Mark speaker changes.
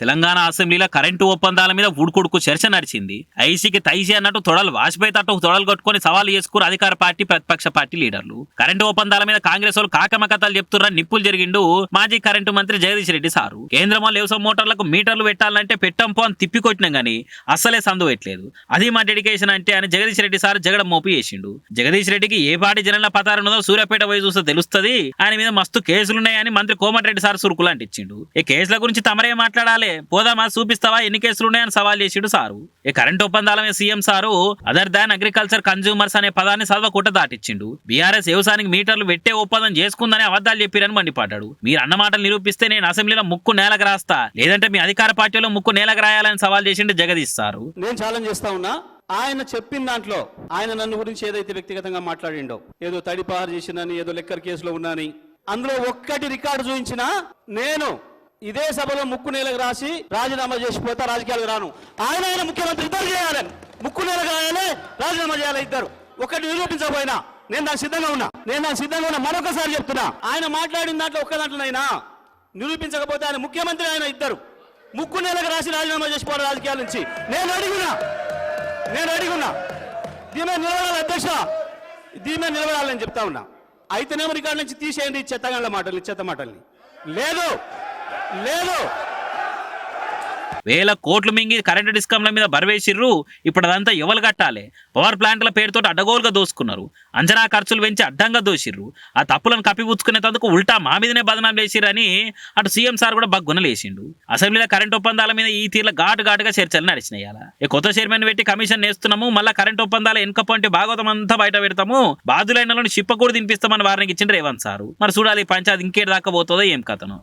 Speaker 1: తెలంగాణ అసెంబ్లీలో కరెంటు ఒప్పందాల మీద ఉడుకుడుకు చర్చ నడిచింది. ఐసీకి తైసి అన్నట్టు తొడలు వాజ్పేయి తట్టు తొడలు కొట్టుకుని సవాల్ చేసుకున్నారు అధికార పార్టీ ప్రతిపక్ష పార్టీ లీడర్లు. కరెంటు ఒప్పందాల మీద కాంగ్రెస్ వాళ్ళు కాకమ కథలు చెప్తున్నారు నిప్పులు జరిగిండు మాజీ కరెంటు మంత్రి జగదీష్ రెడ్డి సారు. కేంద్రంలో వ్యవసాయ మోటార్లకు మీటర్లు పెట్టాలంటే పెట్టంపో అని తిప్పికొట్టినాం గానీ అస్సలే సందు పెట్టలేదు. అది మా డెడికేషన్ అంటే అని జగదీష్ రెడ్డి సార్ జగడం మోపి చేసిండు. జగదీష్ రెడ్డికి ఏ పార్టీ జనంలో పతారున్నదో సూర్యాపేట పోయి చూస్తే తెలుస్తుంది. ఆయన మీద మస్తు కేసులున్నాయని మంత్రి కోమటిరెడ్డి సార్ సురుకులు అంటించిండు. ఈ కేసుల గురించి తమరే మాట్లాడాలి, పోదామా చూపిస్తావా ఎన్ని కేసులు ఉన్నాయని సవాల్ చేసిండు సారు. ఈ కరెంట్ ఒప్పందాల మీద CM sir other than agriculture consumers అనే పదాన్ని చదవకుండా దాటిచ్చిండు. బీఆర్ఎస్ వ్యవసాయానికి మీటర్లు పెట్టే ఒప్పందం చేసుకుందని అబద్ధాలు చెప్పిరని మండిపడ్డాడు. మీరు అన్న మాటలు నిరూపిస్తే నేను అసెంబ్లీలో ముక్కు నేలకు రాస్తా, లేదంటే మీ అధికార పార్టీలో ముక్కు నేలకు రాయాలని సవాల్ చేసిండు జగదీష్ సారు.
Speaker 2: నేను ఛాలెంజ్ చేస్తా ఉన్నా, ఆయన చెప్పిన దాంట్లో ఆయన నన్ను గురించి ఏదైతే వ్యక్తిగతంగా మాట్లాడిండో, ఏదో తడిపారు చేసినని, ఏదో లెక్కర్ కేసులో ఉన్నాని, అందులో ఒక్కటి రికార్డు చూపించినా నేను ఇదే సభలో ముక్కు నేలకు రాసి రాజీనామా చేసిపోతా, రాజకీయాలకు రాను. ఆయన ముఖ్యమంత్రి ఇద్దరు చేయాలి, ముక్కు నేలకు రాయాలి, రాజీనామా చేయాలి ఇద్దరు. ఒకటి నిరూపించకపోయినా నేను దానికి సిద్ధంగా ఉన్నా. మరొకసారి చెప్తున్నా, ఆయన మాట్లాడిన దాంట్లో ఒక్క దాంట్లోనైనా నిరూపించకపోతే ఆయన ముఖ్యమంత్రి, ఆయన ఇద్దరు ముక్కు నేలకు రాసి రాజీనామా చేసిపోవాలి రాజకీయాల నుంచి. నేను అడిగున్నా దీమే నిలబడాలి అధ్యక్ష, దీమే నిలబడాలని చెప్తా ఉన్నా. అయితేనేమో రికార్డు నుంచి తీసేయండి చెత్త మాటల్ని. లేదు
Speaker 1: వేల కోట్లు మింగి కరెంటు డిస్కంల మీద బరవేసిర్రు. ఇప్పుడు అదంతా ఎవరు కట్టాలి? పవర్ ప్లాంట్ల పేరుతో అడ్డగోలుగా దోసుకున్నారు. అంచనా ఖర్చులు పెంచి అడ్డంగా దోసిర్రు. ఆ తప్పులను కప్పిపుచ్చుకునేందుకు ఉల్టా మా మీదనే బదనాం వేసిరని అటు సీఎం సార్ కూడా బగ్గునలేసిండు. అసెంబ్లీలో కరెంటు ఒప్పందాల మీద ఈ తీర్ల ఘాటుగా చర్చలు నడిచినాయి. ఈ కొత్త చైర్మన్ పెట్టి కమిషన్ వేస్తున్నాము, మళ్ళీ కరెంటు ఒప్పందాల వెనుకపోంటి భాగవతం అంతా బయట పెడతాము, బాధులైన చిప్ప కూడా తినిపిస్తామని వారికి ఇచ్చిండ్రు రేవంత్ సారు. మరి చూడాలి పంచాయతీ ఇంకేటి దాకా పోతుందో ఏం కథను.